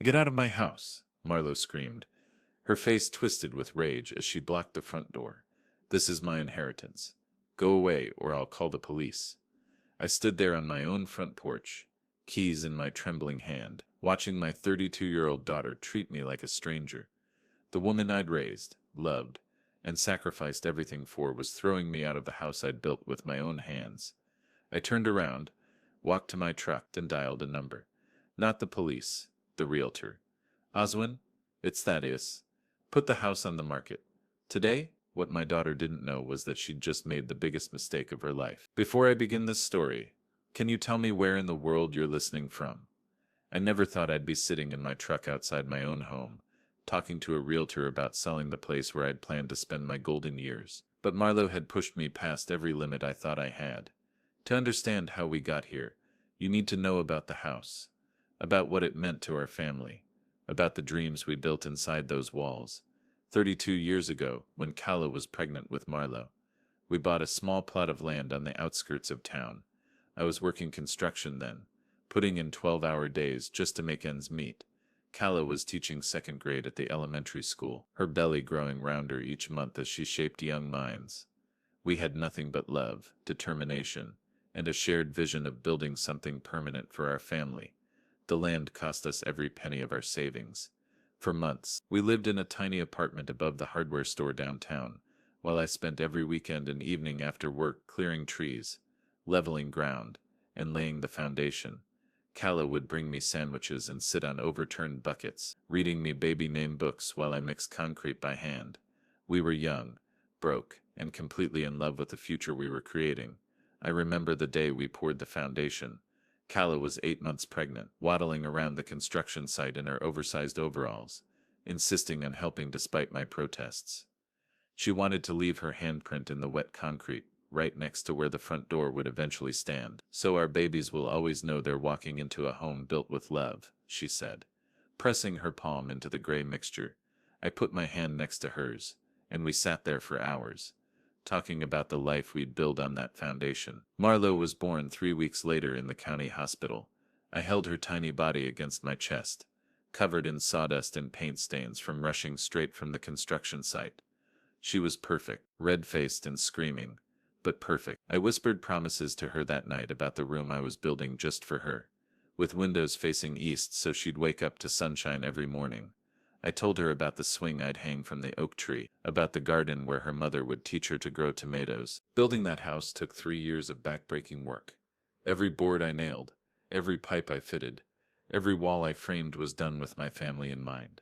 "Get out of my house!" Marlowe screamed, her face twisted with rage as she blocked the front door. "This is my inheritance. Go away or I'll call the police." I stood there on my own front porch, keys in my trembling hand, watching my 32-year-old daughter treat me like a stranger. The woman I'd raised, loved, and sacrificed everything for was throwing me out of the house I'd built with my own hands. I turned around, walked to my truck, and dialed a number. Not the police, the realtor. "Oswin, it's Thaddeus. Put the house on the market. Today?" What my daughter didn't know was that she'd just made the biggest mistake of her life. "Before I begin this story, can you tell me where in the world you're listening from?" I never thought I'd be sitting in my truck outside my own home, talking to a realtor about selling the place where I'd planned to spend my golden years. But Marlowe had pushed me past every limit I thought I had. To understand how we got here, you need to know about the house, about what it meant to our family, about the dreams we built inside those walls. 32 years ago, when Kala was pregnant with Marlowe, we bought a small plot of land on the outskirts of town. I was working construction then, putting in 12-hour days just to make ends meet. Kala was teaching second grade at the elementary school, her belly growing rounder each month as she shaped young minds. We had nothing but love, determination, and a shared vision of building something permanent for our family. The land cost us every penny of our savings. For months, we lived in a tiny apartment above the hardware store downtown, while I spent every weekend and evening after work clearing trees, leveling ground, and laying the foundation. Kala would bring me sandwiches and sit on overturned buckets, reading me baby name books while I mixed concrete by hand. We were young, broke, and completely in love with the future we were creating. I remember the day we poured the foundation. Kala was 8 months pregnant, waddling around the construction site in her oversized overalls, insisting on helping despite my protests. She wanted to leave her handprint in the wet concrete, right next to where the front door would eventually stand. "So our babies will always know they're walking into a home built with love," she said, pressing her palm into the gray mixture. I put my hand next to hers, and we sat there for hours, talking about the life we'd build on that foundation. Marlowe was born 3 weeks later in the county hospital. I held her tiny body against my chest, covered in sawdust and paint stains from rushing straight from the construction site. She was perfect, red-faced and screaming, but perfect. I whispered promises to her that night about the room I was building just for her, with windows facing east so she'd wake up to sunshine every morning. I told her about the swing I'd hang from the oak tree, about the garden where her mother would teach her to grow tomatoes. Building that house took 3 years of backbreaking work. Every board I nailed, every pipe I fitted, every wall I framed was done with my family in mind.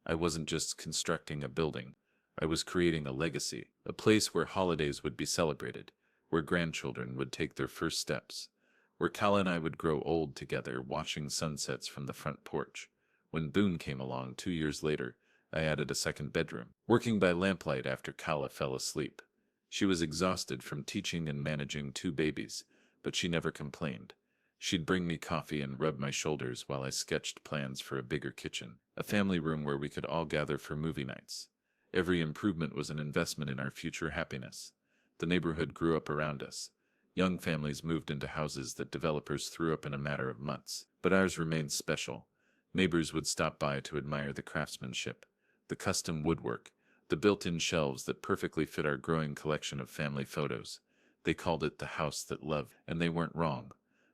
I wasn't just constructing a building. I was creating a legacy, a place where holidays would be celebrated, where grandchildren would take their first steps, where Cal and I would grow old together watching sunsets from the front porch. When Boone came along 2 years later, I added a second bedroom, working by lamplight after Kala fell asleep. She was exhausted from teaching and managing 2 babies, but she never complained. She'd bring me coffee and rub my shoulders while I sketched plans for a bigger kitchen, a family room where we could all gather for movie nights. Every improvement was an investment in our future happiness. The neighborhood grew up around us. Young families moved into houses that developers threw up in a matter of months. But ours remained special. Neighbors would stop by to admire the craftsmanship, the custom woodwork, the built-in shelves that perfectly fit our growing collection of family photos. They called it the house that loved, and they weren't wrong.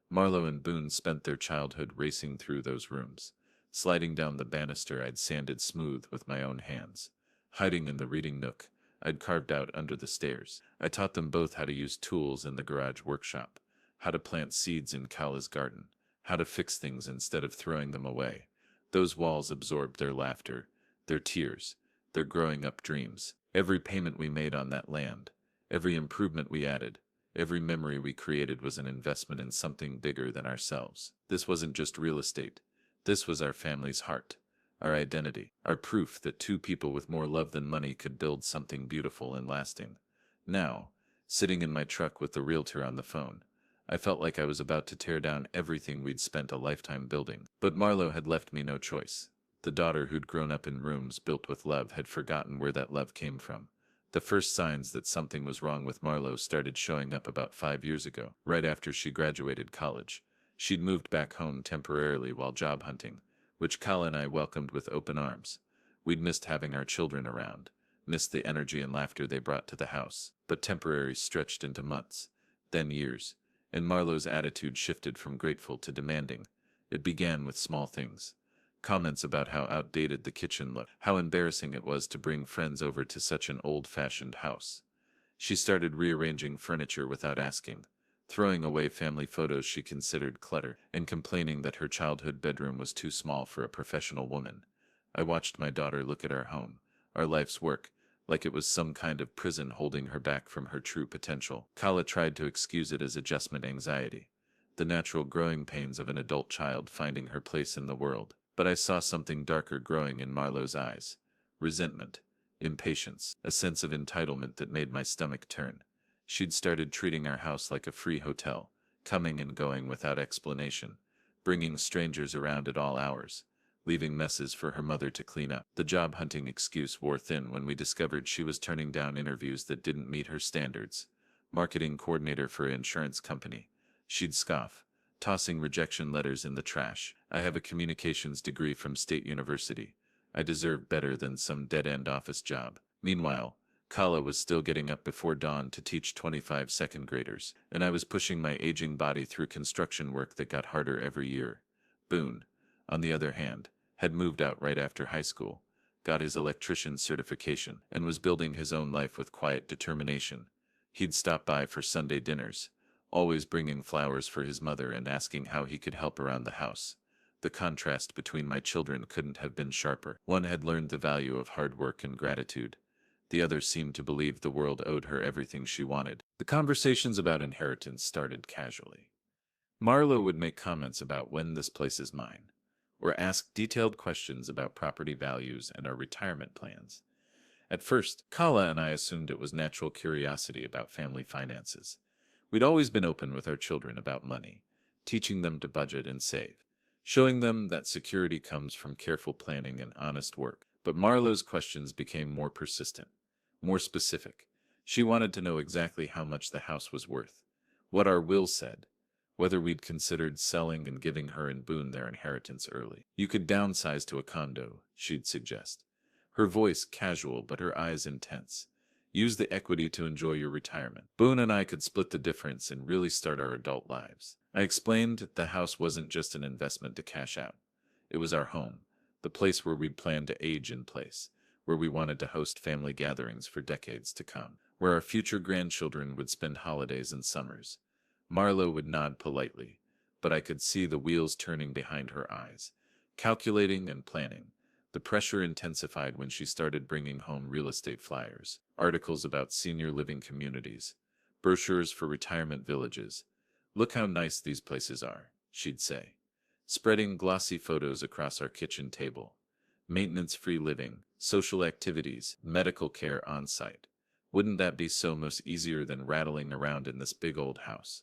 Marlowe and Boone spent their childhood racing through those rooms, sliding down the banister I'd sanded smooth with my own hands, hiding in the reading nook I'd carved out under the stairs. I taught them both how to use tools in the garage workshop, how to plant seeds in Kala's garden, how to fix things instead of throwing them away. Those walls absorbed their laughter, their tears, their growing up dreams. Every payment we made on that land, every improvement we added, every memory we created was an investment in something bigger than ourselves. This wasn't just real estate. This was our family's heart, our identity, our proof that 2 people with more love than money could build something beautiful and lasting. Now, sitting in my truck with the realtor on the phone, I felt like I was about to tear down everything we'd spent a lifetime building. But Marlowe had left me no choice. The daughter who'd grown up in rooms built with love had forgotten where that love came from. The first signs that something was wrong with Marlowe started showing up about 5 years ago, right after she graduated college. She'd moved back home temporarily while job hunting, which Kala and I welcomed with open arms. We'd missed having our children around, missed the energy and laughter they brought to the house, but temporary stretched into months, then years, and Marlowe's attitude shifted from grateful to demanding. It began with small things. Comments about how outdated the kitchen looked, how embarrassing it was to bring friends over to such an old-fashioned house. She started rearranging furniture without asking, throwing away family photos she considered clutter, and complaining that her childhood bedroom was too small for a professional woman. I watched my daughter look at our home, our life's work, like it was some kind of prison holding her back from her true potential. Kala tried to excuse it as adjustment anxiety, the natural growing pains of an adult child finding her place in the world. But I saw something darker growing in Marlowe's eyes. Resentment, impatience, a sense of entitlement that made my stomach turn. She'd started treating our house like a free hotel, coming and going without explanation, bringing strangers around at all hours, leaving messes for her mother to clean up. The job hunting excuse wore thin when we discovered she was turning down interviews that didn't meet her standards. Marketing coordinator for an insurance company. She'd scoff, tossing rejection letters in the trash. I have a communications degree from State University. I deserve better than some dead-end office job. Meanwhile, Kala was still getting up before dawn to teach 25 second graders, and I was pushing my aging body through construction work that got harder every year. Boone, on the other hand, had moved out right after high school, got his electrician's certification, and was building his own life with quiet determination. He'd stop by for Sunday dinners, always bringing flowers for his mother and asking how he could help around the house. The contrast between my children couldn't have been sharper. One had learned the value of hard work and gratitude. The other seemed to believe the world owed her everything she wanted. The conversations about inheritance started casually. Marlowe would make comments about when this place is mine, or ask detailed questions about property values and our retirement plans. At first, Kala and I assumed it was natural curiosity about family finances. We'd always been open with our children about money, teaching them to budget and save, showing them that security comes from careful planning and honest work. But Marlowe's questions became more persistent, more specific. She wanted to know exactly how much the house was worth, what our will said, whether we'd considered selling and giving her and Boone their inheritance early. You could downsize to a condo, she'd suggest. Her voice casual but her eyes intense. Use the equity to enjoy your retirement. Boone and I could split the difference and really start our adult lives. I explained the house wasn't just an investment to cash out. It was our home, the place where we'd planned to age in place, where we wanted to host family gatherings for decades to come, where our future grandchildren would spend holidays and summers. Marlowe would nod politely, but I could see the wheels turning behind her eyes, calculating and planning. The pressure intensified when she started bringing home real estate flyers, articles about senior living communities, brochures for retirement villages. Look how nice these places are, she'd say, spreading glossy photos across our kitchen table. Maintenance-free living, social activities, medical care on site. Wouldn't that be so much easier than rattling around in this big old house?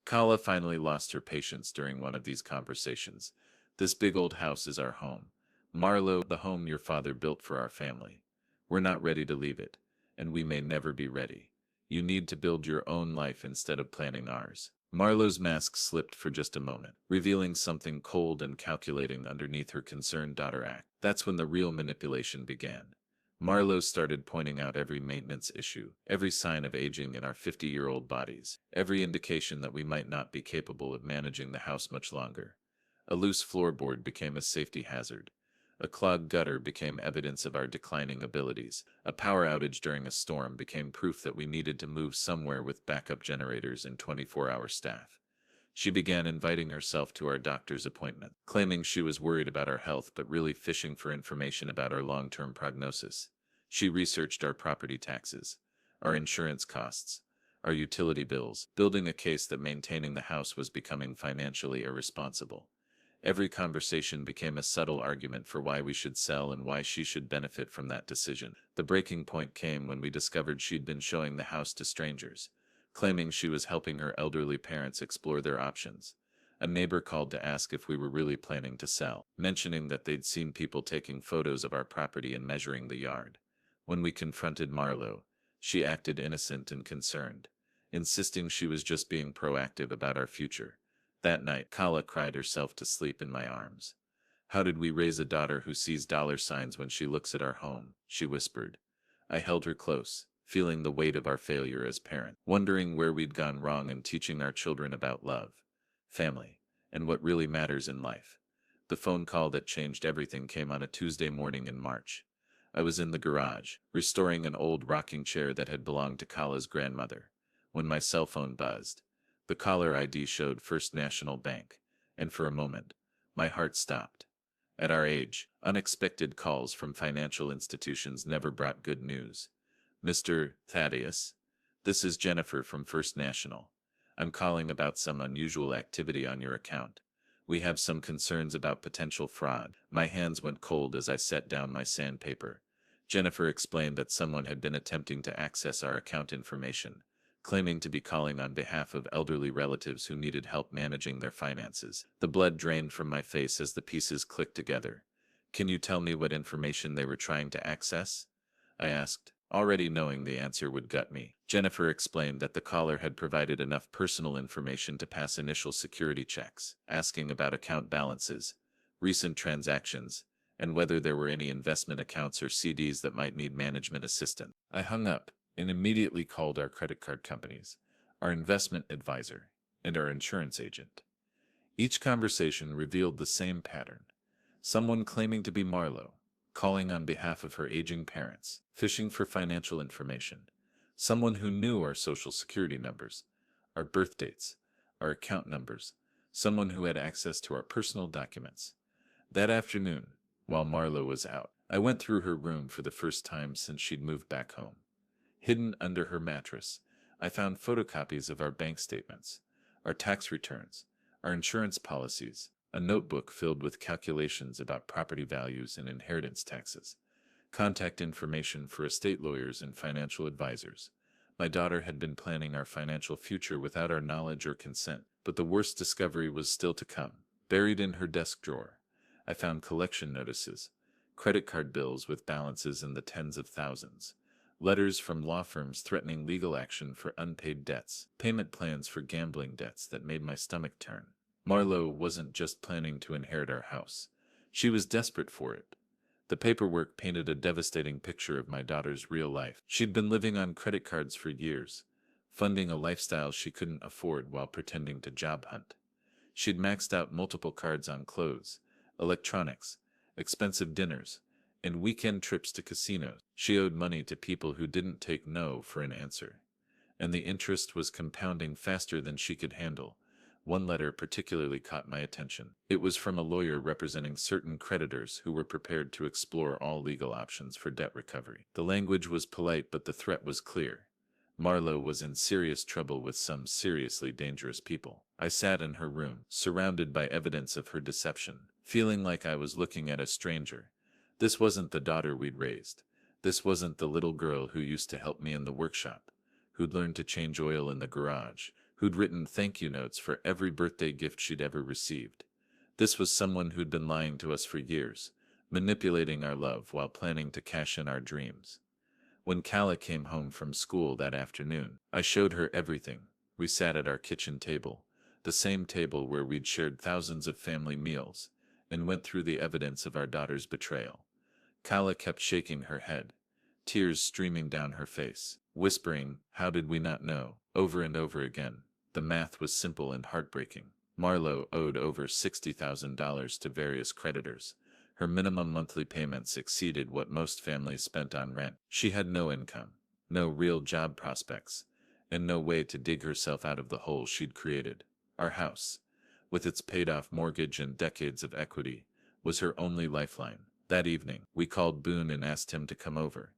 Kala finally lost her patience during one of these conversations. This big old house is our home. Marlowe, the home your father built for our family. We're not ready to leave it, and we may never be ready. You need to build your own life instead of planning ours. Marlowe's mask slipped for just a moment, revealing something cold and calculating underneath her concerned daughter act. That's when the real manipulation began. Marlowe started pointing out every maintenance issue, every sign of aging in our 50-year-old bodies, every indication that we might not be capable of managing the house much longer. A loose floorboard became a safety hazard. A clogged gutter became evidence of our declining abilities. A power outage during a storm became proof that we needed to move somewhere with backup generators and 24-hour staff. She began inviting herself to our doctor's appointment, claiming she was worried about our health but really fishing for information about our long-term prognosis. She researched our property taxes, our insurance costs, our utility bills, building a case that maintaining the house was becoming financially irresponsible. Every conversation became a subtle argument for why we should sell and why she should benefit from that decision. The breaking point came when we discovered she'd been showing the house to strangers, claiming she was helping her elderly parents explore their options. A neighbor called to ask if we were really planning to sell, mentioning that they'd seen people taking photos of our property and measuring the yard. When we confronted Marlowe, she acted innocent and concerned, insisting she was just being proactive about our future. That night, Kala cried herself to sleep in my arms. How did we raise a daughter who sees dollar signs when she looks at our home? She whispered. I held her close, feeling the weight of our failure as parents, wondering where we'd gone wrong in teaching our children about love, family, and what really matters in life. The phone call that changed everything came on a Tuesday morning in March. I was in the garage, restoring an old rocking chair that had belonged to Kala's grandmother, when my cell phone buzzed. The caller ID showed First National Bank, and for a moment, my heart stopped. At our age, unexpected calls from financial institutions never brought good news. Mr. Thaddeus, this is Jennifer from First National. I'm calling about some unusual activity on your account. We have some concerns about potential fraud. My hands went cold as I set down my sandpaper. Jennifer explained that someone had been attempting to access our account information, claiming to be calling on behalf of elderly relatives who needed help managing their finances. The blood drained from my face as the pieces clicked together. Can you tell me what information they were trying to access? I asked, already knowing the answer would gut me. Jennifer explained that the caller had provided enough personal information to pass initial security checks, asking about account balances, recent transactions, and whether there were any investment accounts or CDs that might need management assistance. I hung up and immediately called our credit card companies, our investment advisor, and our insurance agent. Each conversation revealed the same pattern. Someone claiming to be Marlo, calling on behalf of her aging parents, fishing for financial information. Someone who knew our social security numbers, our birth dates, our account numbers. Someone who had access to our personal documents. That afternoon, while Marlo was out, I went through her room for the first time since she'd moved back home. Hidden under her mattress, I found photocopies of our bank statements, our tax returns, our insurance policies, a notebook filled with calculations about property values and inheritance taxes, contact information for estate lawyers and financial advisors. My daughter had been planning our financial future without our knowledge or consent, but the worst discovery was still to come. Buried in her desk drawer, I found collection notices, credit card bills with balances in the tens of thousands, letters from law firms threatening legal action for unpaid debts, payment plans for gambling debts that made my stomach turn. Marlo wasn't just planning to inherit our house. She was desperate for it. The paperwork painted a devastating picture of my daughter's real life. She'd been living on credit cards for years, funding a lifestyle she couldn't afford while pretending to job hunt. She'd maxed out multiple cards on clothes, electronics, expensive dinners, and weekend trips to casinos. She owed money to people who didn't take no for an answer, and the interest was compounding faster than she could handle. One letter particularly caught my attention. It was from a lawyer representing certain creditors who were prepared to explore all legal options for debt recovery. The language was polite, but the threat was clear. Marlo was in serious trouble with some seriously dangerous people. I sat in her room, surrounded by evidence of her deception, feeling like I was looking at a stranger. This wasn't the daughter we'd raised. This wasn't the little girl who used to help me in the workshop, who'd learned to change oil in the garage, who'd written thank you notes for every birthday gift she'd ever received. This was someone who'd been lying to us for years, manipulating our love while planning to cash in our dreams. When Kala came home from school that afternoon, I showed her everything. We sat at our kitchen table, the same table where we'd shared thousands of family meals, and went through the evidence of our daughter's betrayal. Kala kept shaking her head, tears streaming down her face, whispering, "How did we not know?" over and over again. The math was simple and heartbreaking. Marlo owed over $60,000 to various creditors. Her minimum monthly payments exceeded what most families spent on rent. She had no income, no real job prospects, and no way to dig herself out of the hole she'd created. Our house, with its paid-off mortgage and decades of equity, was her only lifeline. That evening, we called Boone and asked him to come over.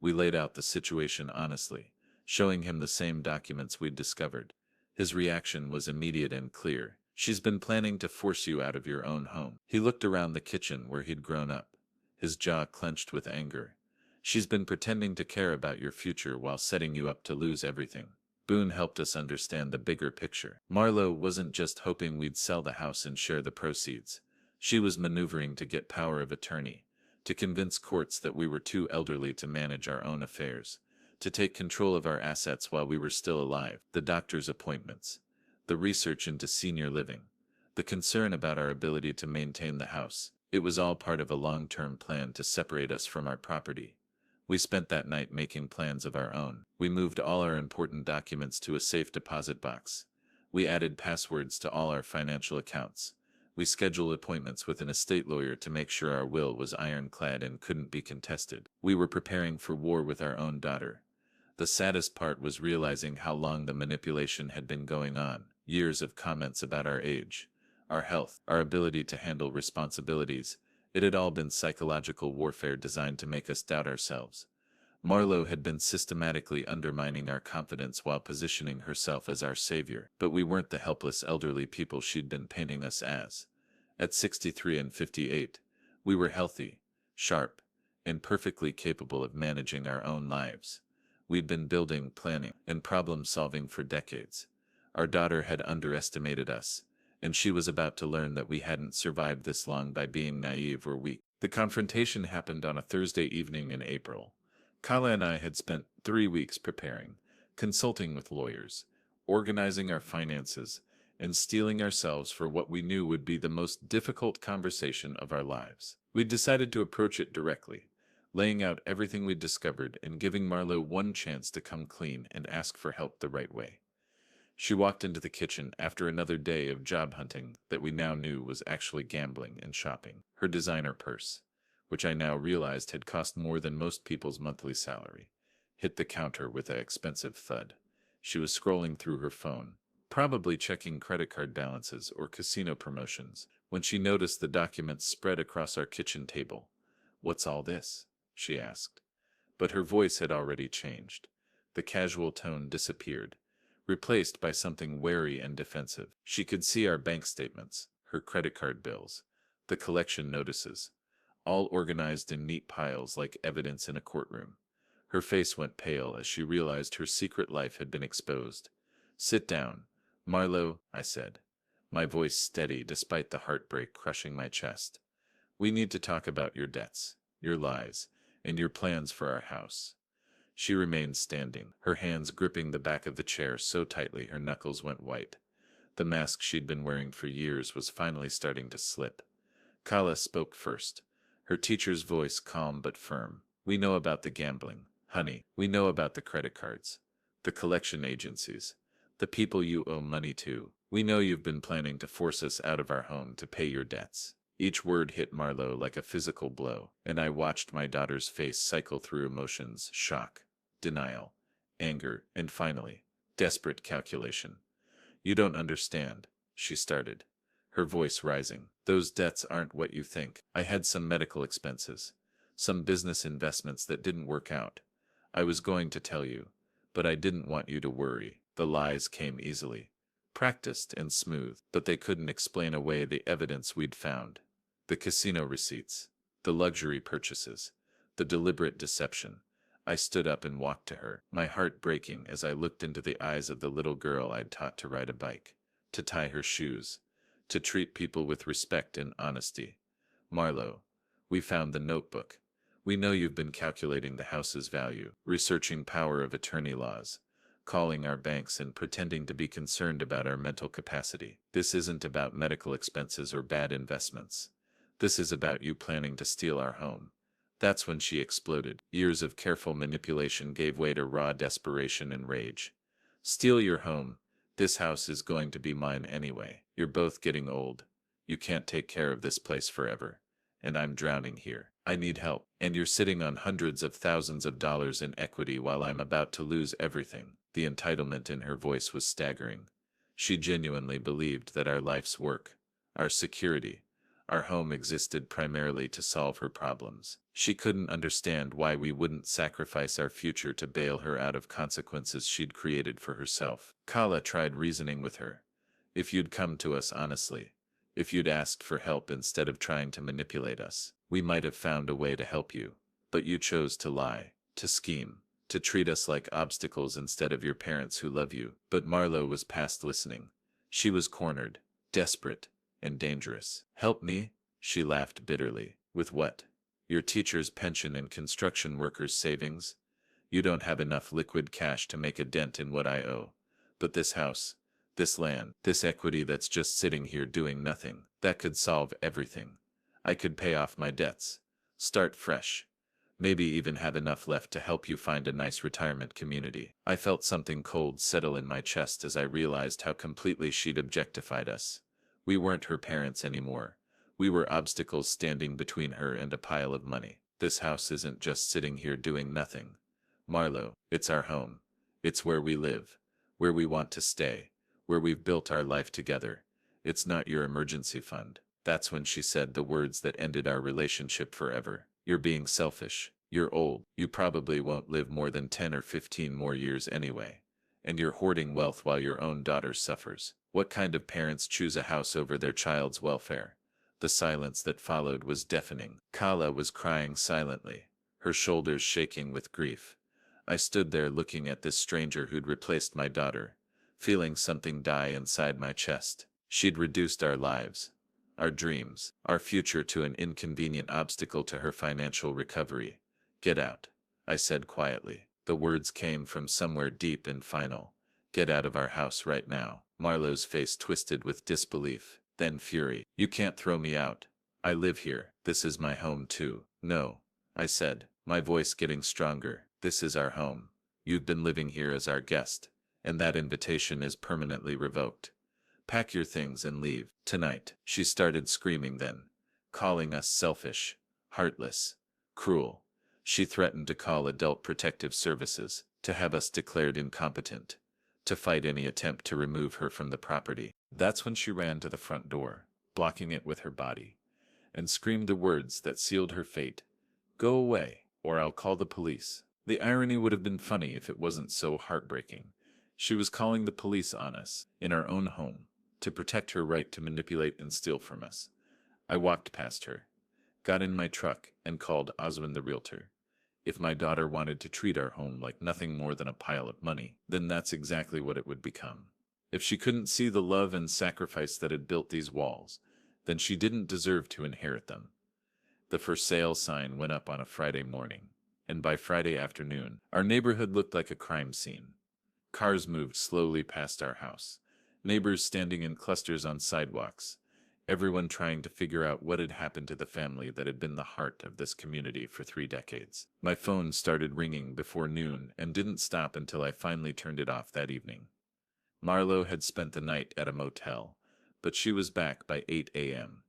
We laid out the situation honestly, showing him the same documents we'd discovered. His reaction was immediate and clear. "She's been planning to force you out of your own home." He looked around the kitchen where he'd grown up, his jaw clenched with anger. "She's been pretending to care about your future while setting you up to lose everything." Boone helped us understand the bigger picture. Marlo wasn't just hoping we'd sell the house and share the proceeds. She was maneuvering to get power of attorney, to convince courts that we were too elderly to manage our own affairs, to take control of our assets while we were still alive. The doctor's appointments, the research into senior living, the concern about our ability to maintain the house. It was all part of a long-term plan to separate us from our property. We spent that night making plans of our own. We moved all our important documents to a safe deposit box. We added passwords to all our financial accounts. We scheduled appointments with an estate lawyer to make sure our will was ironclad and couldn't be contested. We were preparing for war with our own daughter. The saddest part was realizing how long the manipulation had been going on. Years of comments about our age, our health, our ability to handle responsibilities. It had all been psychological warfare designed to make us doubt ourselves. Marlowe had been systematically undermining our confidence while positioning herself as our savior, but we weren't the helpless elderly people she'd been painting us as. At 63 and 58, we were healthy, sharp, and perfectly capable of managing our own lives. We'd been building, planning, and problem-solving for decades. Our daughter had underestimated us, and she was about to learn that we hadn't survived this long by being naive or weak. The confrontation happened on a Thursday evening in April. Kala and I had spent 3 weeks preparing, consulting with lawyers, organizing our finances, and steeling ourselves for what we knew would be the most difficult conversation of our lives. We decided to approach it directly, laying out everything we'd discovered and giving Marlowe one chance to come clean and ask for help the right way. She walked into the kitchen after another day of job hunting that we now knew was actually gambling and shopping. Her designer purse, which I now realized had cost more than most people's monthly salary, hit the counter with an expensive thud. She was scrolling through her phone, probably checking credit card balances or casino promotions, when she noticed the documents spread across our kitchen table. "What's all this?" she asked. But her voice had already changed. The casual tone disappeared, replaced by something wary and defensive. She could see our bank statements, her credit card bills, the collection notices, all organized in neat piles like evidence in a courtroom. Her face went pale as she realized her secret life had been exposed. "Sit down, Marlowe," I said, my voice steady despite the heartbreak crushing my chest. "We need to talk about your debts, your lies, and your plans for our house." She remained standing, her hands gripping the back of the chair so tightly her knuckles went white. The mask she'd been wearing for years was finally starting to slip. Kala spoke first, her teacher's voice calm but firm. "We know about the gambling, honey. We know about the credit cards, the collection agencies, the people you owe money to. We know you've been planning to force us out of our home to pay your debts." Each word hit Marlowe like a physical blow, and I watched my daughter's face cycle through emotions: shock, denial, anger, and finally, desperate calculation. "You don't understand," she started, her voice rising. "Those debts aren't what you think. I had some medical expenses, some business investments that didn't work out. I was going to tell you, but I didn't want you to worry." The lies came easily, practiced and smooth, but they couldn't explain away the evidence we'd found. The casino receipts, the luxury purchases, the deliberate deception. I stood up and walked to her, my heart breaking as I looked into the eyes of the little girl I'd taught to ride a bike, to tie her shoes, to treat people with respect and honesty. "Marlowe, we found the notebook. We know you've been calculating the house's value, researching power of attorney laws, calling our banks and pretending to be concerned about our mental capacity. This isn't about medical expenses or bad investments. This is about you planning to steal our home." That's when she exploded. Years of careful manipulation gave way to raw desperation and rage. "Steal your home? This house is going to be mine anyway. You're both getting old. You can't take care of this place forever. And I'm drowning here. I need help. And you're sitting on hundreds of thousands of dollars in equity while I'm about to lose everything." The entitlement in her voice was staggering. She genuinely believed that our life's work, our security, our home existed primarily to solve her problems. She couldn't understand why we wouldn't sacrifice our future to bail her out of consequences she'd created for herself. Kala tried reasoning with her. "If you'd come to us honestly, if you'd asked for help instead of trying to manipulate us, we might have found a way to help you. But you chose to lie, to scheme, to treat us like obstacles instead of your parents who love you." But Marlowe was past listening. She was cornered, desperate, and dangerous. "Help me?" She laughed bitterly. "With what? Your teacher's pension and construction workers' savings? You don't have enough liquid cash to make a dent in what I owe. But this house, this land, this equity that's just sitting here doing nothing, that could solve everything. I could pay off my debts, start fresh, maybe even have enough left to help you find a nice retirement community. I felt something cold settle in my chest as I realized how completely she'd objectified us. We weren't her parents anymore. We were obstacles standing between her and a pile of money. This house isn't just sitting here doing nothing, Marlo, it's our home. It's where we live, where we want to stay, where we've built our life together. It's not your emergency fund. That's when she said the words that ended our relationship forever. You're being selfish. You're old. You probably won't live more than 10 or 15 more years anyway. And you're hoarding wealth while your own daughter suffers. What kind of parents choose a house over their child's welfare? The silence that followed was deafening. Kala was crying silently, her shoulders shaking with grief. I stood there looking at this stranger who'd replaced my daughter, feeling something die inside my chest. She'd reduced our lives, our dreams, our future to an inconvenient obstacle to her financial recovery. Get out, I said quietly. The words came from somewhere deep and final. Get out of our house right now. Marlo's face twisted with disbelief, then fury. You can't throw me out. I live here. This is my home too. No, I said, my voice getting stronger. This is our home. You've been living here as our guest, and that invitation is permanently revoked. Pack your things and leave, tonight. She started screaming then, calling us selfish, heartless, cruel. She threatened to call Adult Protective Services, to have us declared incompetent, to fight any attempt to remove her from the property. That's when she ran to the front door, blocking it with her body, and screamed the words that sealed her fate. Go away, or I'll call the police. The irony would have been funny if it wasn't so heartbreaking. She was calling the police on us, in our own home, to protect her right to manipulate and steal from us. I walked past her, got in my truck, and called Oswin the Realtor. If my daughter wanted to treat our home like nothing more than a pile of money, then that's exactly what it would become. If she couldn't see the love and sacrifice that had built these walls, then she didn't deserve to inherit them. The for sale sign went up on a Friday morning, and by Friday afternoon, our neighborhood looked like a crime scene. Cars moved slowly past our house, neighbors standing in clusters on sidewalks, everyone trying to figure out what had happened to the family that had been the heart of this community for 3 decades. My phone started ringing before noon and didn't stop until I finally turned it off that evening. Marlo had spent the night at a motel, but she was back by 8 a.m.,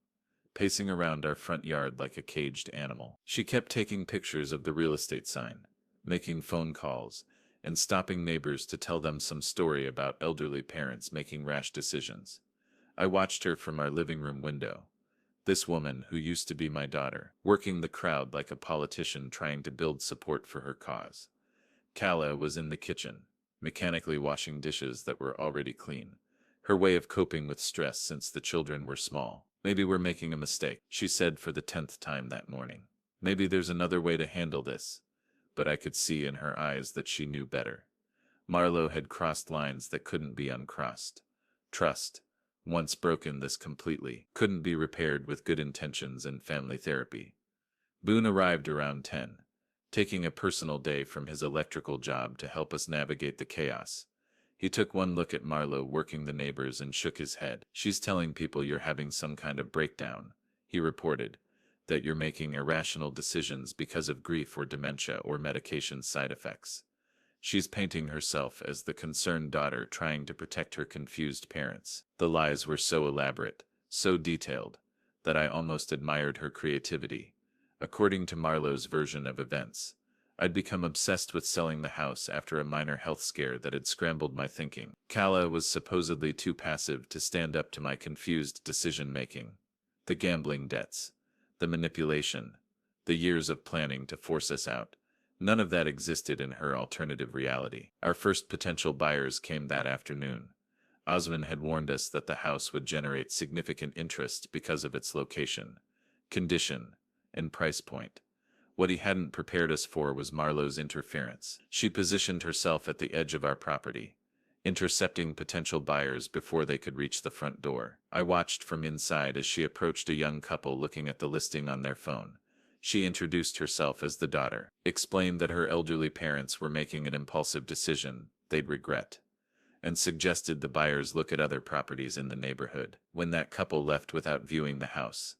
pacing around our front yard like a caged animal. She kept taking pictures of the real estate sign, making phone calls, and stopping neighbors to tell them some story about elderly parents making rash decisions. I watched her from our living room window. This woman, who used to be my daughter, working the crowd like a politician trying to build support for her cause. Kala was in the kitchen, mechanically washing dishes that were already clean, her way of coping with stress since the children were small. Maybe we're making a mistake, she said for the 10th time that morning. Maybe there's another way to handle this. But I could see in her eyes that she knew better. Marlo had crossed lines that couldn't be uncrossed. Trust, once broken this completely, couldn't be repaired with good intentions and family therapy. Boone arrived around 10, taking a personal day from his electrical job to help us navigate the chaos. He took one look at Marlo working the neighbors and shook his head. She's telling people you're having some kind of breakdown, he reported, that you're making irrational decisions because of grief or dementia or medication side effects. She's painting herself as the concerned daughter trying to protect her confused parents. The lies were so elaborate, so detailed, that I almost admired her creativity. According to Marlo's version of events, I'd become obsessed with selling the house after a minor health scare that had scrambled my thinking. Kala was supposedly too passive to stand up to my confused decision-making. The gambling debts, the manipulation, the years of planning to force us out. None of that existed in her alternative reality. Our first potential buyers came that afternoon. Oswin had warned us that the house would generate significant interest because of its location, condition, and price point. What he hadn't prepared us for was Marlo's interference. She positioned herself at the edge of our property, intercepting potential buyers before they could reach the front door. I watched from inside as she approached a young couple looking at the listing on their phone. She introduced herself as the daughter, explained that her elderly parents were making an impulsive decision they'd regret, and suggested the buyers look at other properties in the neighborhood. When that couple left without viewing the house,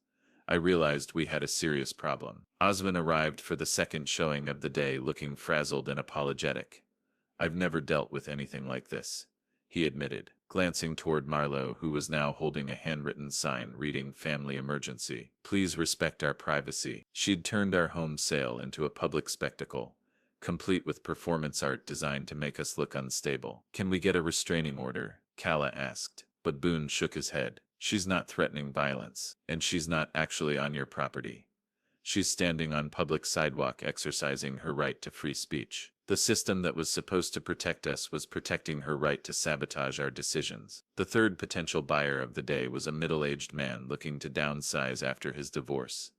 I realized we had a serious problem. Osman arrived for the second showing of the day looking frazzled and apologetic. I've never dealt with anything like this, he admitted, glancing toward Marlowe, who was now holding a handwritten sign reading Family Emergency. Please respect our privacy. She'd turned our home sale into a public spectacle, complete with performance art designed to make us look unstable. Can we get a restraining order? Kala asked, but Boone shook his head. She's not threatening violence, and she's not actually on your property. She's standing on public sidewalk exercising her right to free speech. The system that was supposed to protect us was protecting her right to sabotage our decisions. The third potential buyer of the day was a middle-aged man looking to downsize after his divorce.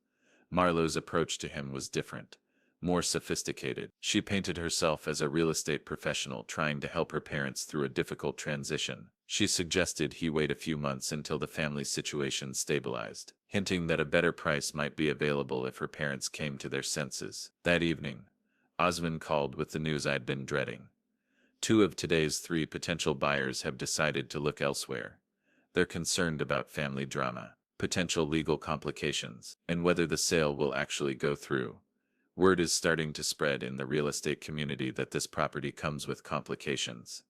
Marlowe's approach to him was different, more sophisticated. She painted herself as a real estate professional trying to help her parents through a difficult transition. She suggested he wait a few months until the family situation stabilized, hinting that a better price might be available if her parents came to their senses. That evening, Osman called with the news I'd been dreading. 2 of today's 3 potential buyers have decided to look elsewhere. They're concerned about family drama, potential legal complications, and whether the sale will actually go through. Word is starting to spread in the real estate community that this property comes with complications.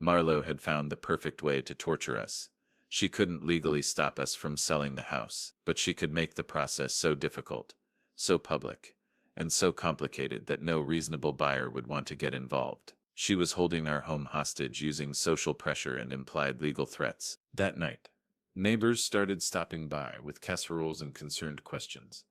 Marlowe had found the perfect way to torture us. She couldn't legally stop us from selling the house, but she could make the process so difficult, so public, and so complicated that no reasonable buyer would want to get involved. She was holding our home hostage using social pressure and implied legal threats. That night, neighbors started stopping by with casseroles and concerned questions.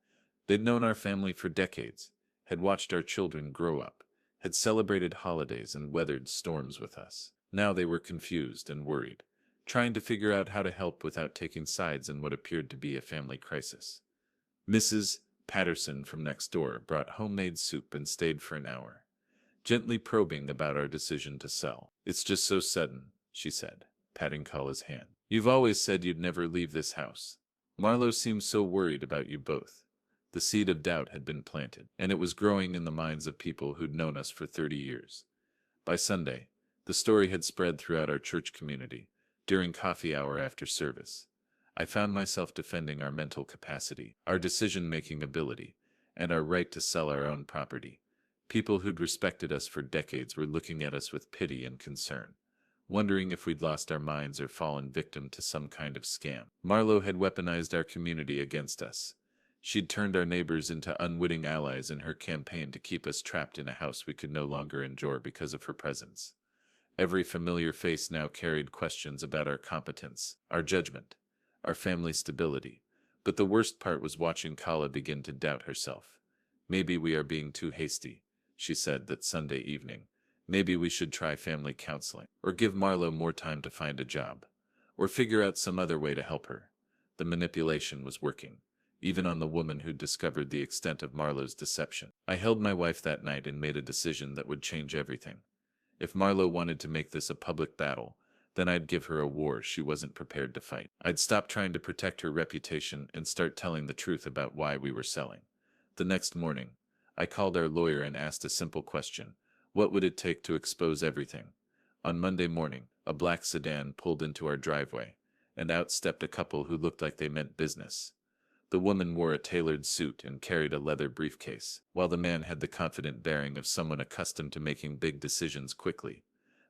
They'd known our family for decades, had watched our children grow up, had celebrated holidays and weathered storms with us. Now they were confused and worried, trying to figure out how to help without taking sides in what appeared to be a family crisis. Mrs. Patterson from next door brought homemade soup and stayed for an hour, gently probing about our decision to sell. It's just so sudden, she said, patting Kala's hand. You've always said you'd never leave this house. Marlowe seems so worried about you both. The seed of doubt had been planted, and it was growing in the minds of people who'd known us for 30 years. By Sunday, the story had spread throughout our church community, during coffee hour after service. I found myself defending our mental capacity, our decision-making ability, and our right to sell our own property. People who'd respected us for decades were looking at us with pity and concern, wondering if we'd lost our minds or fallen victim to some kind of scam. Marlowe had weaponized our community against us. She'd turned our neighbors into unwitting allies in her campaign to keep us trapped in a house we could no longer enjoy because of her presence. Every familiar face now carried questions about our competence, our judgment, our family stability. But the worst part was watching Kala begin to doubt herself. Maybe we are being too hasty, she said that Sunday evening. Maybe we should try family counseling, or give Marlowe more time to find a job, or figure out some other way to help her. The manipulation was working, even on the woman who'd discovered the extent of Marlowe's deception. I held my wife that night and made a decision that would change everything. If Marlowe wanted to make this a public battle, then I'd give her a war she wasn't prepared to fight. I'd stop trying to protect her reputation and start telling the truth about why we were selling. The next morning, I called our lawyer and asked a simple question. What would it take to expose everything? On Monday morning, a black sedan pulled into our driveway, and out stepped a couple who looked like they meant business. The woman wore a tailored suit and carried a leather briefcase, while the man had the confident bearing of someone accustomed to making big decisions quickly.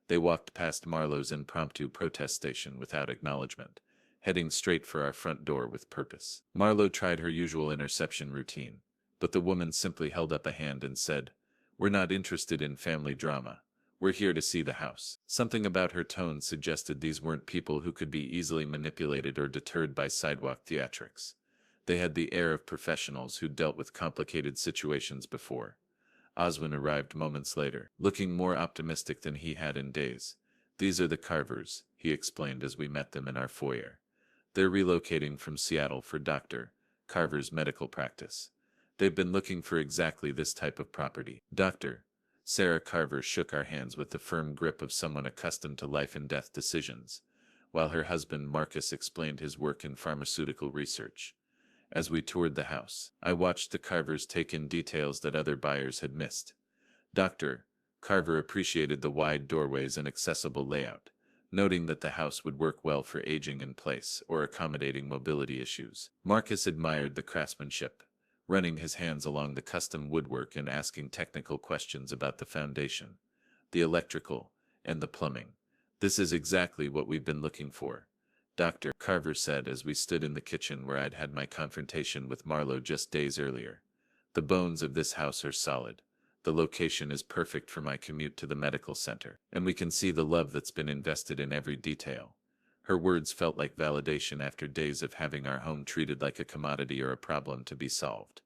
They walked past Marlowe's impromptu protest station without acknowledgement, heading straight for our front door with purpose. Marlowe tried her usual interception routine, but the woman simply held up a hand and said, "We're not interested in family drama. We're here to see the house." Something about her tone suggested these weren't people who could be easily manipulated or deterred by sidewalk theatrics. They had the air of professionals who dealt with complicated situations before. Oswin arrived moments later, looking more optimistic than he had in days. "These are the Carvers," he explained as we met them in our foyer. "They're relocating from Seattle for Dr. Carver's medical practice. They've been looking for exactly this type of property." Dr. Sarah Carver shook our hands with the firm grip of someone accustomed to life and death decisions, while her husband Marcus explained his work in pharmaceutical research. As we toured the house, I watched the Carvers take in details that other buyers had missed. Dr. Carver appreciated the wide doorways and accessible layout, noting that the house would work well for aging in place or accommodating mobility issues. Marcus admired the craftsmanship, running his hands along the custom woodwork and asking technical questions about the foundation, the electrical, and the plumbing. "This is exactly what we've been looking for," Dr. Carver said as we stood in the kitchen where I'd had my confrontation with Marlowe just days earlier. "The bones of this house are solid. The location is perfect for my commute to the medical center, and we can see the love that's been invested in every detail." Her words felt like validation after days of having our home treated like a commodity or a problem to be solved.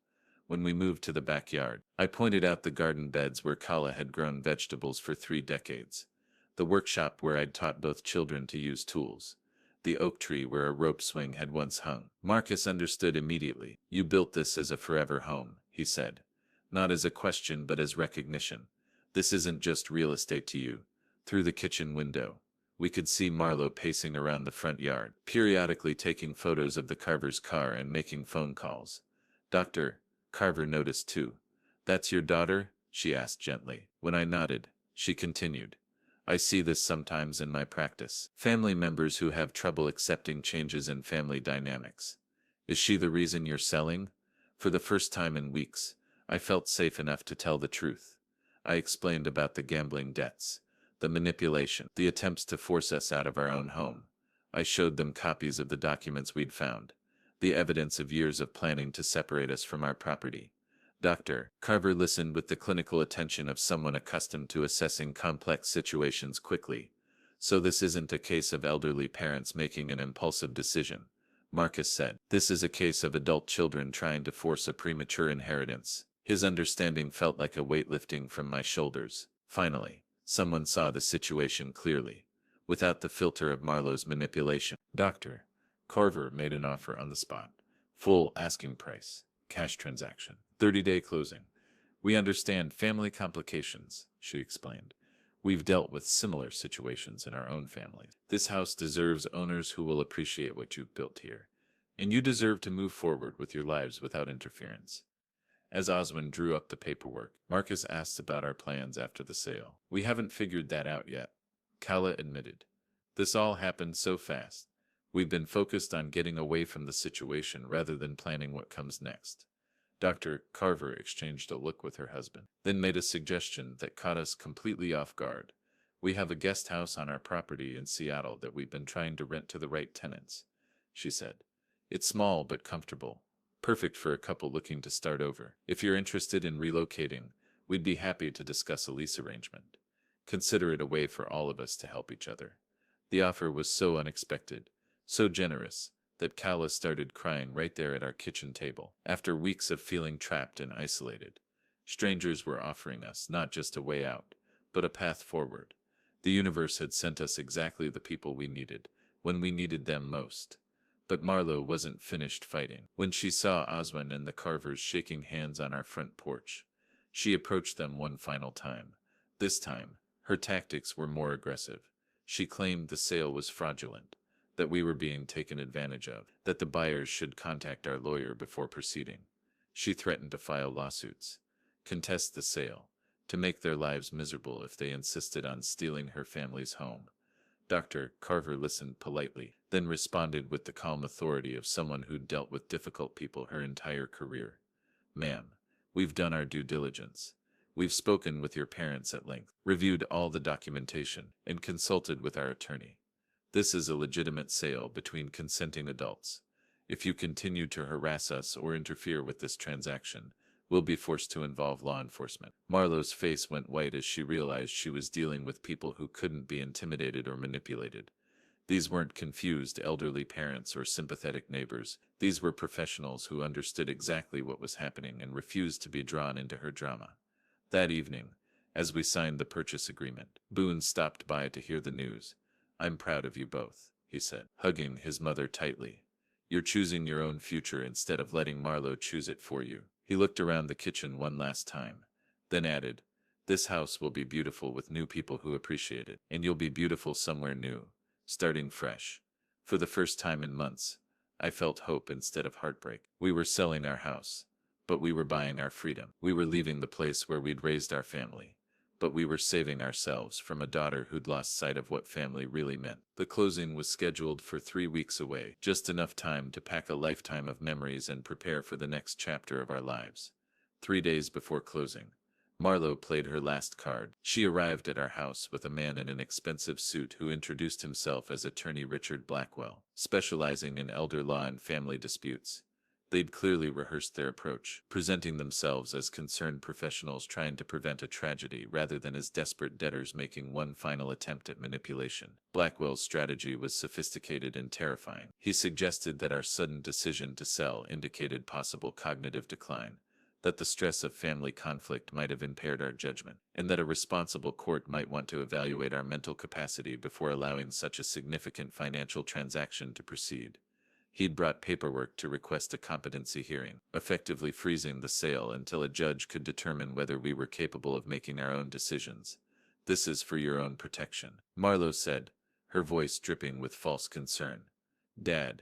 When we moved to the backyard, I pointed out the garden beds where Kala had grown vegetables for 3 decades, the workshop where I'd taught both children to use tools, the oak tree where a rope swing had once hung. Marcus understood immediately. "You built this as a forever home," he said. "Not as a question but as recognition. This isn't just real estate to you." Through the kitchen window, we could see Marlowe pacing around the front yard, periodically taking photos of the Carver's car and making phone calls. Dr. Carver noticed too. "That's your daughter?" she asked gently. When I nodded, she continued, "I see this sometimes in my practice. Family members who have trouble accepting changes in family dynamics. Is she the reason you're selling?" For the first time in weeks, I felt safe enough to tell the truth. I explained about the gambling debts, the manipulation, the attempts to force us out of our own home. I showed them copies of the documents we'd found, the evidence of years of planning to separate us from our property. Dr. Carver listened with the clinical attention of someone accustomed to assessing complex situations quickly. "So this isn't a case of elderly parents making an impulsive decision," Marcus said. "This is a case of adult children trying to force a premature inheritance." His understanding felt like a weight lifting from my shoulders. Finally, someone saw the situation clearly, without the filter of Marlowe's manipulation. Dr. Carver made an offer on the spot. Full asking price. Cash transaction. 30-day closing. "We understand family complications," she explained. "We've dealt with similar situations in our own families. This house deserves owners who will appreciate what you've built here, and you deserve to move forward with your lives without interference." As Oswin drew up the paperwork, Marcus asked about our plans after the sale. "We haven't figured that out yet," Kala admitted. "This all happened so fast. We've been focused on getting away from the situation rather than planning what comes next." Dr. Carver exchanged a look with her husband, then made a suggestion that caught us completely off guard. "We have a guest house on our property in Seattle that we've been trying to rent to the right tenants," she said. "It's small but comfortable, perfect for a couple looking to start over. If you're interested in relocating, we'd be happy to discuss a lease arrangement. Consider it a way for all of us to help each other." The offer was so unexpected, so generous, that Kala started crying right there at our kitchen table. After weeks of feeling trapped and isolated, strangers were offering us not just a way out, but a path forward. The universe had sent us exactly the people we needed, when we needed them most. But Marlowe wasn't finished fighting. When she saw Oswin and the Carvers shaking hands on our front porch, she approached them one final time. This time, her tactics were more aggressive. She claimed the sale was fraudulent, that we were being taken advantage of, that the buyers should contact our lawyer before proceeding. She threatened to file lawsuits, contest the sale, to make their lives miserable if they insisted on stealing her family's home. Dr. Carver listened politely, then responded with the calm authority of someone who'd dealt with difficult people her entire career. "Ma'am, we've done our due diligence. We've spoken with your parents at length, reviewed all the documentation, and consulted with our attorney. This is a legitimate sale between consenting adults. If you continue to harass us or interfere with this transaction, we'll be forced to involve law enforcement." Marlowe's face went white as she realized she was dealing with people who couldn't be intimidated or manipulated. These weren't confused elderly parents or sympathetic neighbors. These were professionals who understood exactly what was happening and refused to be drawn into her drama. That evening, as we signed the purchase agreement, Boone stopped by to hear the news. "I'm proud of you both," he said, hugging his mother tightly. "You're choosing your own future instead of letting Marlowe choose it for you." He looked around the kitchen one last time, then added, "This house will be beautiful with new people who appreciate it, and you'll be beautiful somewhere new, starting fresh." For the first time in months, I felt hope instead of heartbreak. We were selling our house, but we were buying our freedom. We were leaving the place where we'd raised our family, but we were saving ourselves from a daughter who'd lost sight of what family really meant. The closing was scheduled for 3 weeks away, just enough time to pack a lifetime of memories and prepare for the next chapter of our lives. 3 days before closing, Marlowe played her last card. She arrived at our house with a man in an expensive suit who introduced himself as attorney Richard Blackwell, specializing in elder law and family disputes. They'd clearly rehearsed their approach, presenting themselves as concerned professionals trying to prevent a tragedy rather than as desperate debtors making one final attempt at manipulation. Blackwell's strategy was sophisticated and terrifying. He suggested that our sudden decision to sell indicated possible cognitive decline, that the stress of family conflict might have impaired our judgment, and that a responsible court might want to evaluate our mental capacity before allowing such a significant financial transaction to proceed. He'd brought paperwork to request a competency hearing, effectively freezing the sale until a judge could determine whether we were capable of making our own decisions. "This is for your own protection," Marlowe said, her voice dripping with false concern. "Dad,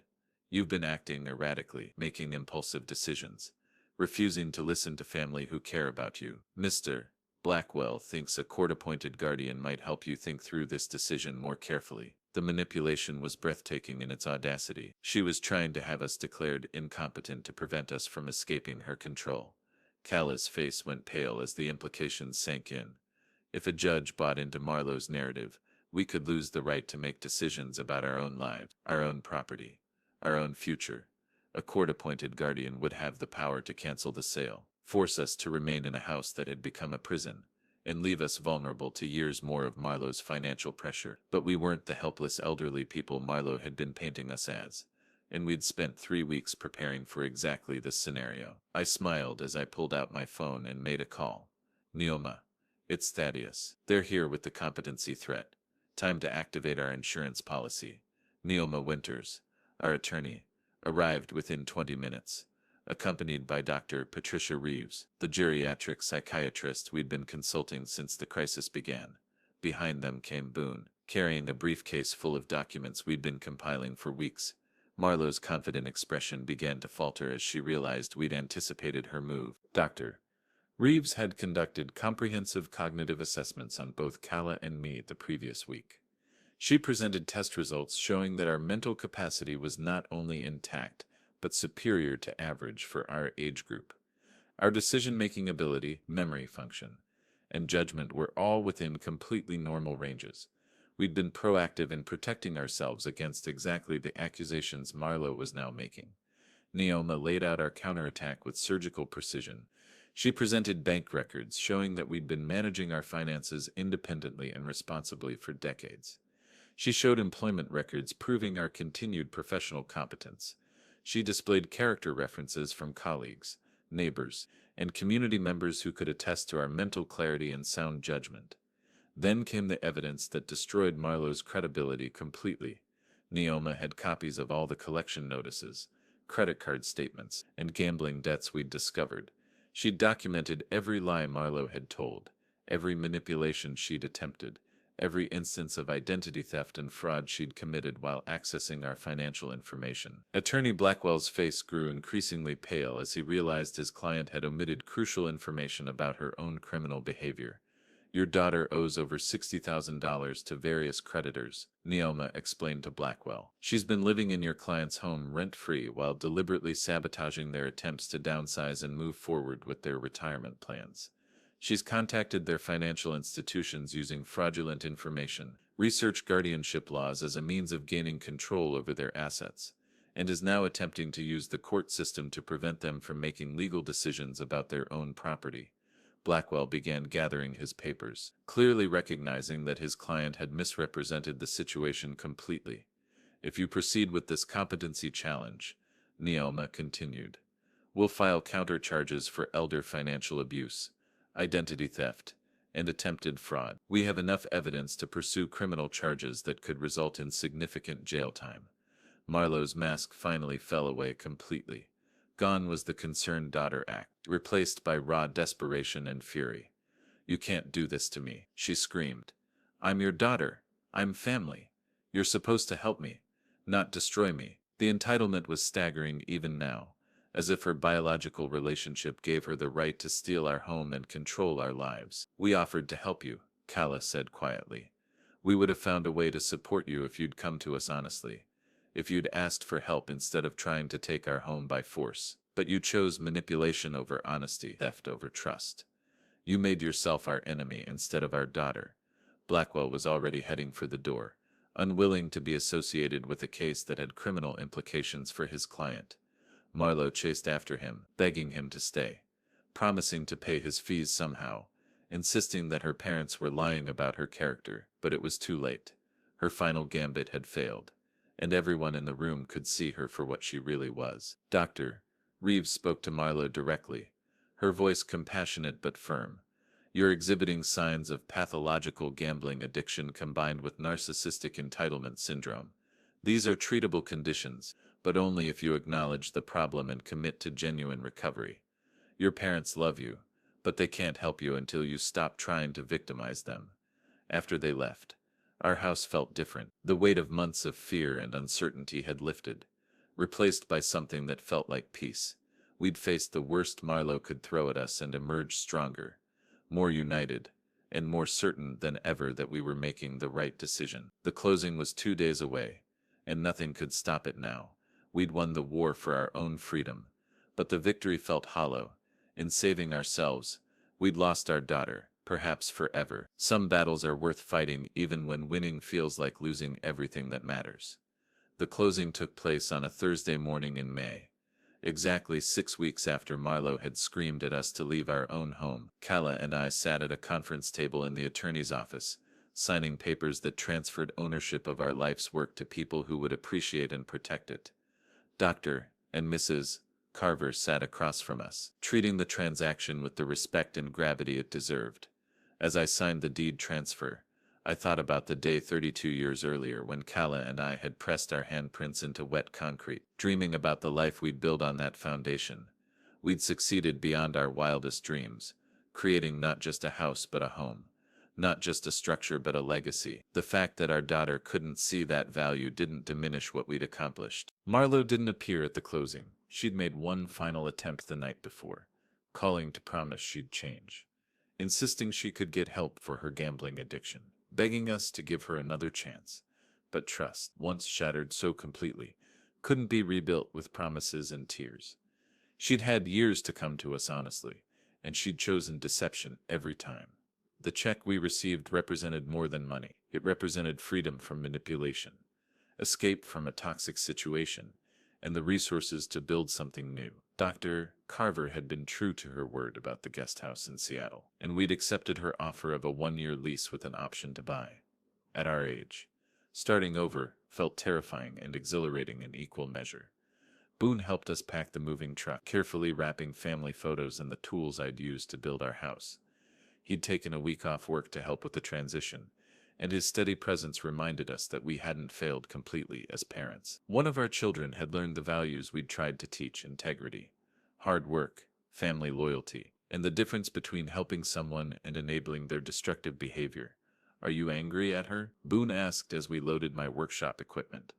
you've been acting erratically, making impulsive decisions, refusing to listen to family who care about you. Mr. Blackwell thinks a court-appointed guardian might help you think through this decision more carefully." The manipulation was breathtaking in its audacity. She was trying to have us declared incompetent to prevent us from escaping her control. Calla's face went pale as the implications sank in. If a judge bought into Marlowe's narrative, we could lose the right to make decisions about our own lives, our own property, our own future. A court-appointed guardian would have the power to cancel the sale, force us to remain in a house that had become a prison, and leave us vulnerable to years more of Marlowe's financial pressure. But we weren't the helpless elderly people Marlowe had been painting us as, and we'd spent 3 weeks preparing for exactly this scenario. I smiled as I pulled out my phone and made a call. "Neoma, it's Thaddeus. They're here with the competency threat. Time to activate our insurance policy." Neoma Winters, our attorney, arrived within 20 minutes. Accompanied by Dr. Patricia Reeves, the geriatric psychiatrist we'd been consulting since the crisis began. Behind them came Boone, carrying a briefcase full of documents we'd been compiling for weeks. Marlowe's confident expression began to falter as she realized we'd anticipated her move. Dr. Reeves had conducted comprehensive cognitive assessments on both Calla and me the previous week. She presented test results showing that our mental capacity was not only intact, but superior to average for our age group. Our decision-making ability, memory function, and judgment were all within completely normal ranges. We'd been proactive in protecting ourselves against exactly the accusations Marlowe was now making. Neoma laid out our counterattack with surgical precision. She presented bank records showing that we'd been managing our finances independently and responsibly for decades. She showed employment records proving our continued professional competence. She displayed character references from colleagues, neighbors, and community members who could attest to our mental clarity and sound judgment. Then came the evidence that destroyed Marlowe's credibility completely. Neoma had copies of all the collection notices, credit card statements, and gambling debts we'd discovered. She'd documented every lie Marlowe had told, every manipulation she'd attempted, every instance of identity theft and fraud she'd committed while accessing our financial information. Attorney Blackwell's face grew increasingly pale as he realized his client had omitted crucial information about her own criminal behavior. "Your daughter owes over $60,000 to various creditors," Neoma explained to Blackwell. "She's been living in your client's home rent-free while deliberately sabotaging their attempts to downsize and move forward with their retirement plans. She's contacted their financial institutions using fraudulent information, researched guardianship laws as a means of gaining control over their assets, and is now attempting to use the court system to prevent them from making legal decisions about their own property." Blackwell began gathering his papers, clearly recognizing that his client had misrepresented the situation completely. "If you proceed with this competency challenge," Neoma continued, "we'll file counter-charges for elder financial abuse, identity theft, and attempted fraud. We have enough evidence to pursue criminal charges that could result in significant jail time." Marlowe's mask finally fell away completely. Gone was the concerned daughter act, replaced by raw desperation and fury. "You can't do this to me," she screamed. "I'm your daughter. I'm family. You're supposed to help me, not destroy me." The entitlement was staggering even now. as if her biological relationship gave her the right to steal our home and control our lives. We offered to help you, Kala said quietly. We would have found a way to support you if you'd come to us honestly, if you'd asked for help instead of trying to take our home by force. But you chose manipulation over honesty, theft over trust. You made yourself our enemy instead of our daughter. Blackwell was already heading for the door, unwilling to be associated with a case that had criminal implications for his client. Marlowe chased after him, begging him to stay, promising to pay his fees somehow, insisting that her parents were lying about her character, but it was too late. Her final gambit had failed, and everyone in the room could see her for what she really was. Dr. Reeves spoke to Marlowe directly, her voice compassionate but firm. You're exhibiting signs of pathological gambling addiction combined with narcissistic entitlement syndrome. These are treatable conditions, but only if you acknowledge the problem and commit to genuine recovery. Your parents love you, but they can't help you until you stop trying to victimize them. After they left, our house felt different. The weight of months of fear and uncertainty had lifted, replaced by something that felt like peace. We'd faced the worst Marlowe could throw at us and emerged stronger, more united, and more certain than ever that we were making the right decision. The closing was 2 days away, and nothing could stop it now. We'd won the war for our own freedom, but the victory felt hollow. In saving ourselves, we'd lost our daughter, perhaps forever. Some battles are worth fighting even when winning feels like losing everything that matters. The closing took place on a Thursday morning in May, exactly 6 weeks after Marlowe had screamed at us to leave our own home. Kala and I sat at a conference table in the attorney's office, signing papers that transferred ownership of our life's work to people who would appreciate and protect it. Dr. and Mrs. Carver sat across from us, treating the transaction with the respect and gravity it deserved. As I signed the deed transfer, I thought about the day 32 years earlier when Kala and I had pressed our handprints into wet concrete, dreaming about the life we'd build on that foundation. We'd succeeded beyond our wildest dreams, creating not just a house but a home, not just a structure but a legacy. The fact that our daughter couldn't see that value didn't diminish what we'd accomplished. Marlowe didn't appear at the closing. She'd made one final attempt the night before, calling to promise she'd change, insisting she could get help for her gambling addiction, begging us to give her another chance. But trust, once shattered so completely, couldn't be rebuilt with promises and tears. She'd had years to come to us honestly, and she'd chosen deception every time. The check we received represented more than money. It represented freedom from manipulation, escape from a toxic situation, and the resources to build something new. Dr. Carver had been true to her word about the guest house in Seattle, and we'd accepted her offer of a 1-year lease with an option to buy. At our age, starting over felt terrifying and exhilarating in equal measure. Boone helped us pack the moving truck, carefully wrapping family photos and the tools I'd used to build our house. He'd taken a week off work to help with the transition, and his steady presence reminded us that we hadn't failed completely as parents. One of our children had learned the values we'd tried to teach: integrity, hard work, family loyalty, and the difference between helping someone and enabling their destructive behavior. Are you angry at her? Boone asked as we loaded my workshop equipment.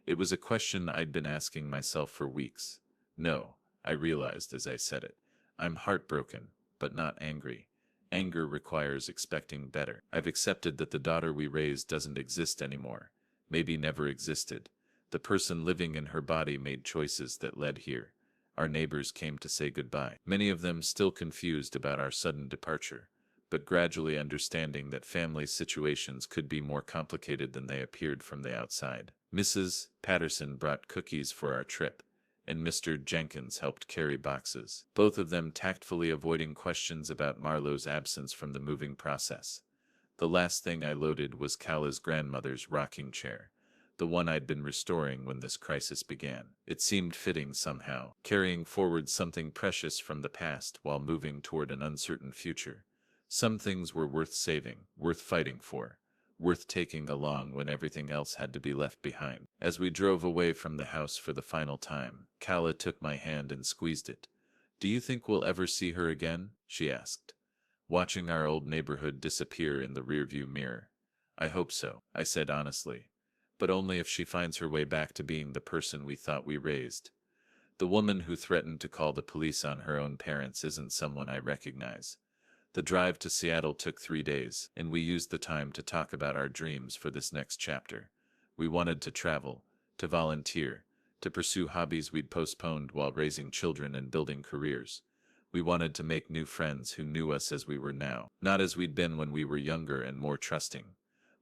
It was a question I'd been asking myself for weeks. No, I realized as I said it. I'm heartbroken, but not angry. Anger requires expecting better. I've accepted that the daughter we raised doesn't exist anymore, maybe never existed. The person living in her body made choices that led here. Our neighbors came to say goodbye, many of them still confused about our sudden departure, but gradually understanding that family situations could be more complicated than they appeared from the outside. Mrs. Patterson brought cookies for our trip, and Mr. Jenkins helped carry boxes, both of them tactfully avoiding questions about Marlowe's absence from the moving process. The last thing I loaded was Kala's grandmother's rocking chair, the one I'd been restoring when this crisis began. It seemed fitting somehow, carrying forward something precious from the past while moving toward an uncertain future. Some things were worth saving, worth fighting for, worth taking along when everything else had to be left behind. As we drove away from the house for the final time, Kala took my hand and squeezed it. Do you think we'll ever see her again? She asked, watching our old neighborhood disappear in the rearview mirror. I hope so, I said honestly, but only if she finds her way back to being the person we thought we raised. The woman who threatened to call the police on her own parents isn't someone I recognize. The drive to Seattle took 3 days, and we used the time to talk about our dreams for this next chapter. We wanted to travel, to volunteer, to pursue hobbies we'd postponed while raising children and building careers. We wanted to make new friends who knew us as we were now, not as we'd been when we were younger and more trusting.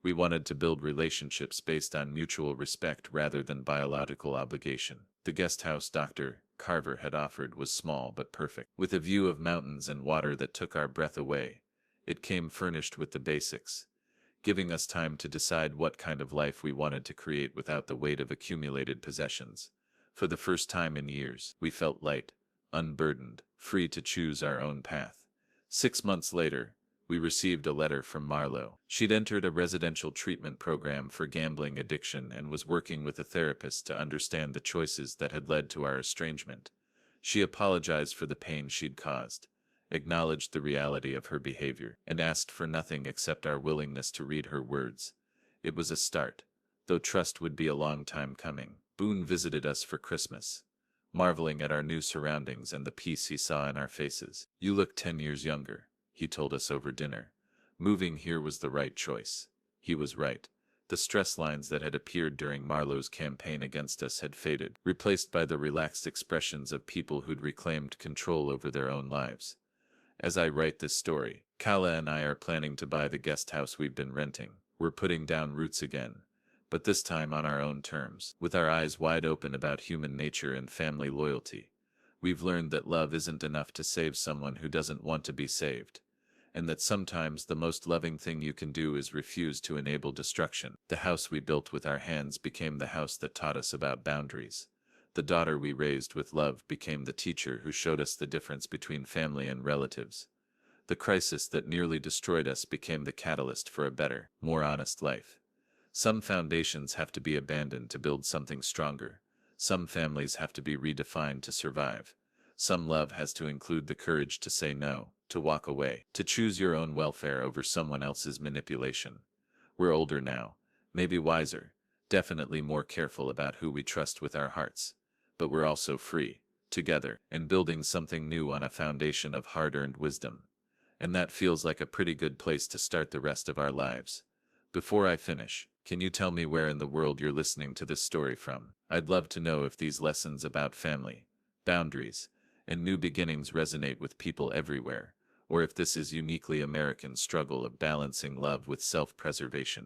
We wanted to build relationships based on mutual respect rather than biological obligation. The guest house Dr. Carver had offered was small but perfect, with a view of mountains and water that took our breath away. It came furnished with the basics, giving us time to decide what kind of life we wanted to create without the weight of accumulated possessions. For the first time in years, we felt light, unburdened, free to choose our own path. 6 months later, we received a letter from Marlo. She'd entered a residential treatment program for gambling addiction and was working with a therapist to understand the choices that had led to our estrangement. She apologized for the pain she'd caused, acknowledged the reality of her behavior, and asked for nothing except our willingness to read her words. It was a start, though trust would be a long time coming. Boone visited us for Christmas, marveling at our new surroundings and the peace he saw in our faces. "You look 10 years younger," he told us over dinner. Moving here was the right choice. He was right. The stress lines that had appeared during Marlowe's campaign against us had faded, replaced by the relaxed expressions of people who'd reclaimed control over their own lives. As I write this story, Kala and I are planning to buy the guest house we've been renting. We're putting down roots again, but this time on our own terms, with our eyes wide open about human nature and family loyalty. We've learned that love isn't enough to save someone who doesn't want to be saved, and that sometimes the most loving thing you can do is refuse to enable destruction. The house we built with our hands became the house that taught us about boundaries. The daughter we raised with love became the teacher who showed us the difference between family and relatives. The crisis that nearly destroyed us became the catalyst for a better, more honest life. Some foundations have to be abandoned to build something stronger. Some families have to be redefined to survive. Some love has to include the courage to say no, to walk away, to choose your own welfare over someone else's manipulation. We're older now, maybe wiser, definitely more careful about who we trust with our hearts. But we're also free, together, and building something new on a foundation of hard-earned wisdom. And that feels like a pretty good place to start the rest of our lives. Before I finish, can you tell me where in the world you're listening to this story from? I'd love to know if these lessons about family, boundaries, and new beginnings resonate with people everywhere, or if this is uniquely American struggle of balancing love with self-preservation.